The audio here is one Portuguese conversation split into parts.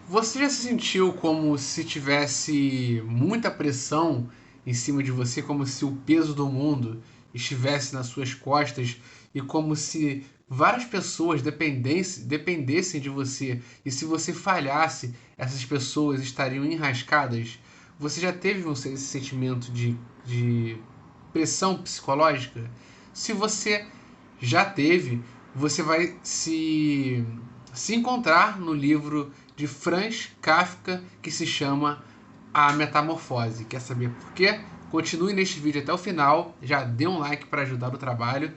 Você já se sentiu como se tivesse muita pressão em cima de você, como se o peso do mundo estivesse nas suas costas e como se várias pessoas dependessem de você e se você falhasse, essas pessoas estariam enrascadas? Você já teve esse sentimento de pressão psicológica? Se você já teve, você vai se encontrar no livro de Franz Kafka que se chama A Metamorfose. Quer saber por quê? Continue neste vídeo até o final, já dê um like para ajudar o trabalho,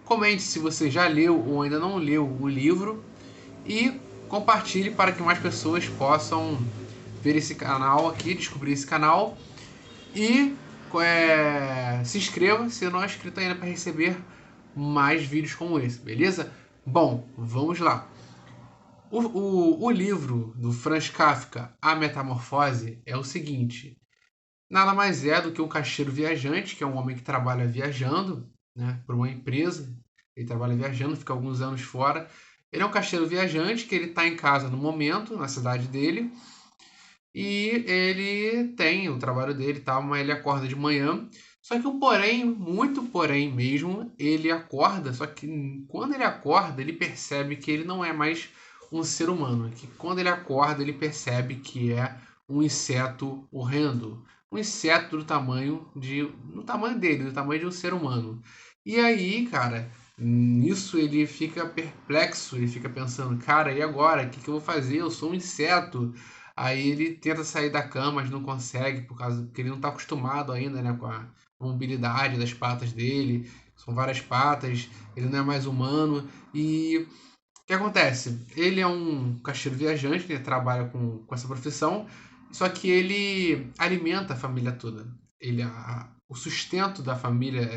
comente se você já leu ou ainda não leu o livro e compartilhe para que mais pessoas possam ver esse canal aqui, descobrir esse canal e se inscreva se não é inscrito ainda para receber mais vídeos como esse, beleza? Bom, vamos lá. O livro do Franz Kafka, A Metamorfose, é o seguinte: nada mais é do que um caixeiro viajante, que é um homem que trabalha viajando, né, por uma empresa. Ele trabalha viajando, fica alguns anos fora. Ele é um caixeiro viajante que ele está em casa no momento, na cidade dele, e ele tem o trabalho dele e tal, mas ele acorda de manhã. Só que um porém, muito porém mesmo, ele acorda, só que quando ele acorda, ele percebe que ele não é mais um ser humano. Que quando ele acorda, ele percebe que é um inseto horrendo. Um inseto do tamanho dele, do tamanho de um ser humano. E aí, cara, nisso ele fica perplexo, ele fica pensando, cara, e agora? O que eu vou fazer? Eu sou um inseto. Aí ele tenta sair da cama, mas não consegue, porque ele não está acostumado ainda, né, com a mobilidade das patas dele. São várias patas, ele não é mais humano. E o que acontece? Ele é um caixeiro viajante, ele trabalha com essa profissão, só que ele alimenta a família toda. O sustento da família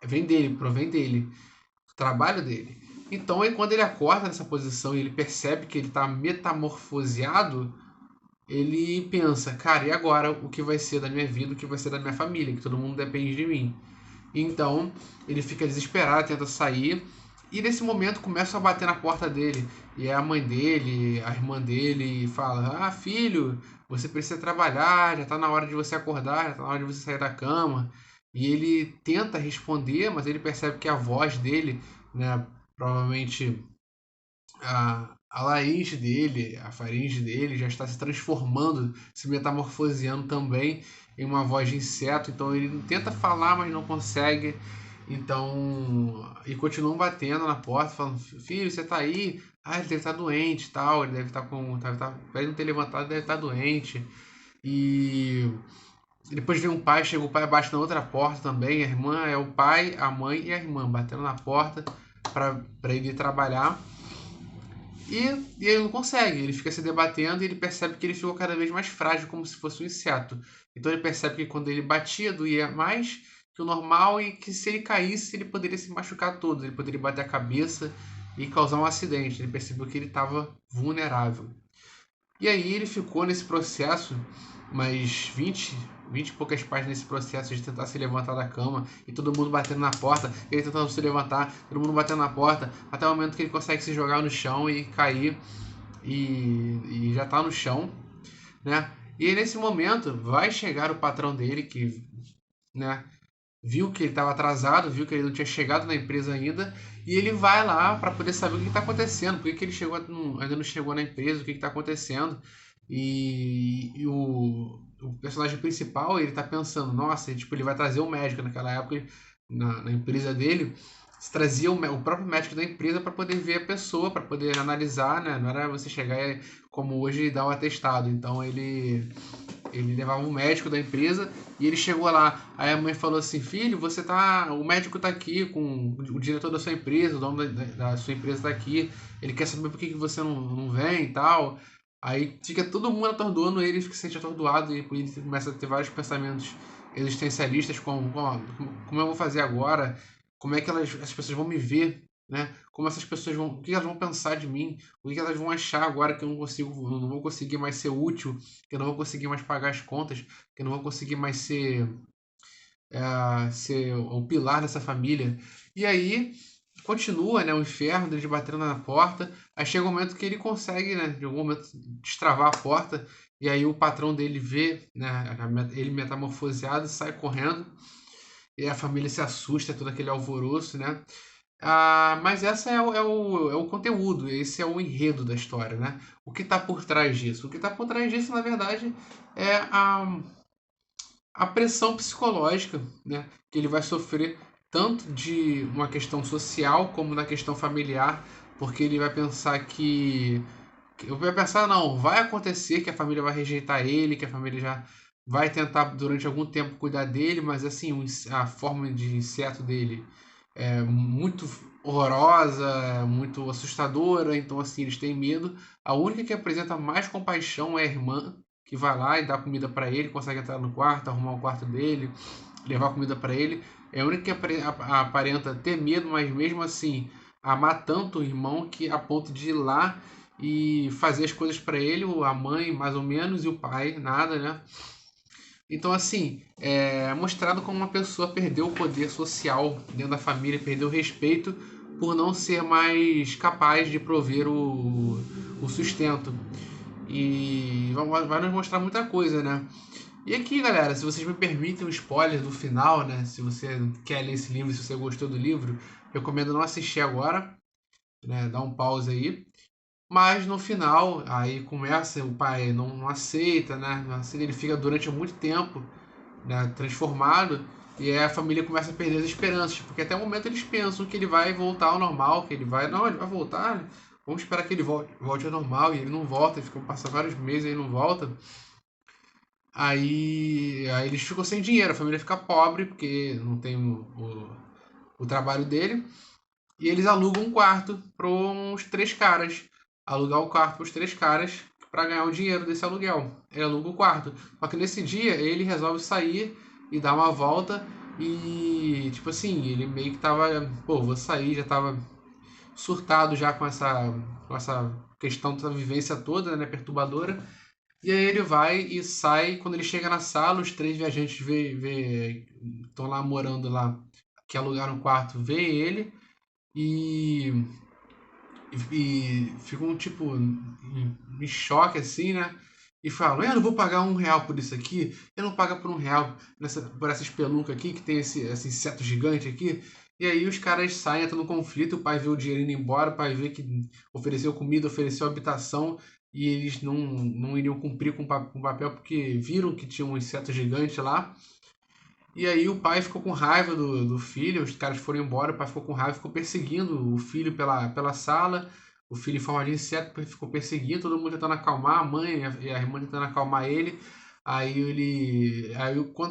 vem dele, provém dele, do trabalho dele. Então, quando ele acorda nessa posição e ele percebe que ele está metamorfoseado, ele pensa, cara, e agora o que vai ser da minha vida, o que vai ser da minha família, que todo mundo depende de mim. Então ele fica desesperado, tenta sair, e nesse momento começa a bater na porta dele. E é a mãe dele, a irmã dele, e fala: Ah, filho, você precisa trabalhar, já está na hora de você acordar, já está na hora de você sair da cama. E ele tenta responder, mas ele percebe que a voz dele, né, provavelmente a laringe dele, a faringe dele já está se transformando, se metamorfoseando também em uma voz de inseto. Então ele tenta falar, mas não consegue. Então, e continuam batendo na porta, falando: Filho, você tá aí? Ah, ele deve estar doente e tal. Ele deve estar com. Ele não ter levantado, deve estar doente. E depois vem um pai, chega o pai abaixo na outra porta também. A irmã é o pai, a mãe e a irmã batendo na porta para ele ir trabalhar. E ele não consegue, ele fica se debatendo e ele percebe que ele ficou cada vez mais frágil, como se fosse um inseto. Então ele percebe que quando ele batia, doía mais que o normal e que se ele caísse, ele poderia se machucar todo, ele poderia bater a cabeça e causar um acidente. Ele percebeu que ele estava vulnerável. E aí ele ficou nesse processo, mais 20 e poucas páginas nesse processo de tentar se levantar da cama, e todo mundo batendo na porta, ele tentando se levantar, todo mundo batendo na porta, até o momento que ele consegue se jogar no chão e cair, e já está no chão, né? E aí, nesse momento vai chegar o patrão dele, que, né, viu que ele estava atrasado, viu que ele não tinha chegado na empresa ainda, e ele vai lá para poder saber o que está acontecendo, por que ele chegou, ainda não chegou na empresa, o que está acontecendo. O personagem principal, ele tá pensando, nossa, tipo, ele vai trazer um médico naquela época, na empresa dele, se trazia o próprio médico da empresa para poder ver a pessoa, para poder analisar, né? Não era você chegar como hoje e dar um atestado. Então ele levava um médico da empresa e ele chegou lá. Aí a mãe falou assim: Filho, você tá. O médico tá aqui com o diretor da sua empresa, o dono da sua empresa tá aqui. Ele quer saber por que você não vem e tal. Aí fica todo mundo atordoando ele, fica se sente atordoado e ele começa a ter vários pensamentos existencialistas como eu vou fazer agora, como é que as pessoas vão me ver, né? Como essas pessoas vão, o que elas vão pensar de mim, o que elas vão achar agora que eu não vou conseguir mais ser útil, que eu não vou conseguir mais pagar as contas, que eu não vou conseguir mais ser o pilar dessa família. E aí continua, né, o inferno dele batendo na porta. Aí chega um momento que ele consegue, né, de algum momento, destravar a porta. E aí o patrão dele vê, né, ele metamorfoseado, sai correndo. E a família se assusta, todo aquele alvoroço, né? Mas essa é o conteúdo, esse é o enredo da história, né? O que está por trás disso? O que está por trás disso, na verdade, é a pressão psicológica, né? Que ele vai sofrer tanto de uma questão social como na questão familiar, porque ele vai pensar que eu ia pensar, não, vai acontecer que a família vai rejeitar ele, que a família já vai tentar durante algum tempo cuidar dele, mas assim, a forma de inseto dele é muito horrorosa, muito assustadora, então assim, eles têm medo. A única que apresenta mais compaixão é a irmã, que vai lá e dá comida para ele, consegue entrar no quarto, arrumar o quarto dele, levar comida para ele. É a única que aparenta ter medo, mas mesmo assim amar tanto o irmão que a ponto de ir lá e fazer as coisas para ele, a mãe mais ou menos e o pai nada, né? Então assim, é mostrado como uma pessoa perdeu o poder social dentro da família, perdeu o respeito por não ser mais capaz de prover o sustento. E vai nos mostrar muita coisa, né? E aqui, galera, se vocês me permitem um spoiler do final, né? Se você quer ler esse livro, se você gostou do livro, recomendo não assistir agora, né? Dá um pause aí. Mas no final, aí começa, o pai não aceita, né? Não aceita, ele fica durante muito tempo, né, transformado, e aí a família começa a perder as esperanças, porque até o momento eles pensam que ele vai voltar ao normal, que ele vai. Não, ele vai voltar, né? Vamos esperar que ele volte ao normal, e ele não volta, ele fica, passa vários meses e ele não volta. Aí eles ficam sem dinheiro, a família fica pobre, porque não tem o trabalho dele. E eles alugam um quarto para uns três caras. Alugar o quarto para os três caras para ganhar o dinheiro desse aluguel. Ele aluga o quarto. Só que nesse dia ele resolve sair e dar uma volta. E tipo assim, ele meio que tava. Pô, vou sair, já tava surtado já com essa questão da vivência toda, né? Perturbadora. E aí ele vai e sai. Quando ele chega na sala, os três viajantes estão lá morando lá, que alugaram o quarto, vê ele e, e ficam tipo em choque assim, né? E falam, eu não vou pagar R$ 1 por isso aqui, eu não pago por R$ 1 por essa espelunca aqui, que tem esse inseto gigante aqui. E aí os caras saem, entram no conflito, o pai vê o dinheiro indo embora, o pai vê que ofereceu comida, ofereceu habitação, e eles não iriam cumprir com o papel porque viram que tinha um inseto gigante lá. E aí o pai ficou com raiva do filho, os caras foram embora, o pai ficou com raiva, ficou perseguindo o filho pela sala, o filho em forma de inseto ficou perseguindo, todo mundo tentando acalmar, a mãe e a irmã tentando acalmar ele.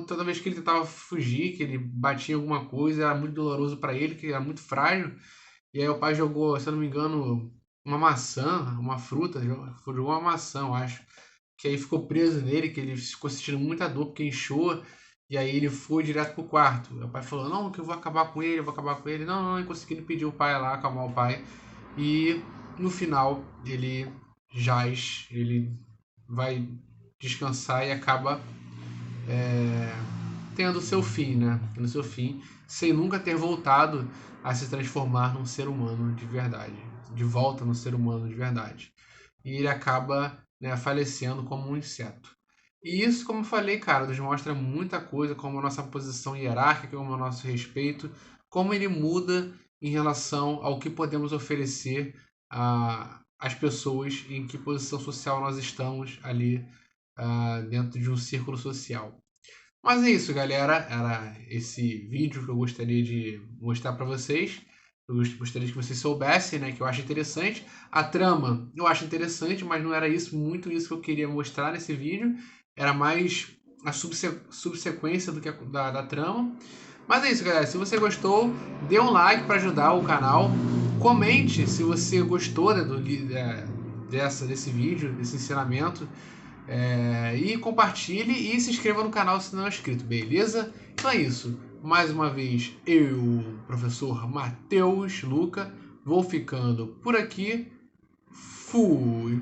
Toda vez que ele tentava fugir, que ele batia em alguma coisa, era muito doloroso para ele, que era muito frágil. E aí o pai jogou, se eu não me engano, uma maçã, uma fruta, jogou uma maçã, eu acho. Que aí ficou preso nele, que ele ficou sentindo muita dor porque inchou. E aí ele foi direto pro quarto. O pai falou, não, que eu vou acabar com ele, eu vou acabar com ele. Não, não, e conseguiu pedir o pai lá, acalmar o pai. E no final ele jaz, ele vai descansar e acaba tendo seu fim, né? Tendo seu fim, sem nunca ter voltado a se transformar num ser humano de verdade. De volta no ser humano de verdade. E ele acaba, né, falecendo como um inseto. E isso, como eu falei, cara, nos mostra muita coisa, como a nossa posição hierárquica, como o nosso respeito, como ele muda em relação ao que podemos oferecer às pessoas, em que posição social nós estamos ali dentro de um círculo social. Mas é isso, galera. Era esse vídeo que eu gostaria de mostrar para vocês. Eu gostaria que vocês soubessem, né, que eu acho interessante. A trama eu acho interessante, mas não era muito isso que eu queria mostrar nesse vídeo. Era mais a subsequência do que da trama. Mas é isso, galera. Se você gostou, dê um like para ajudar o canal. Comente se você gostou, né, desse vídeo, desse ensinamento. E compartilhe e se inscreva no canal se não é inscrito, beleza? Então é isso. Mais uma vez, eu, professor Matheus Luca, vou ficando por aqui. Fui!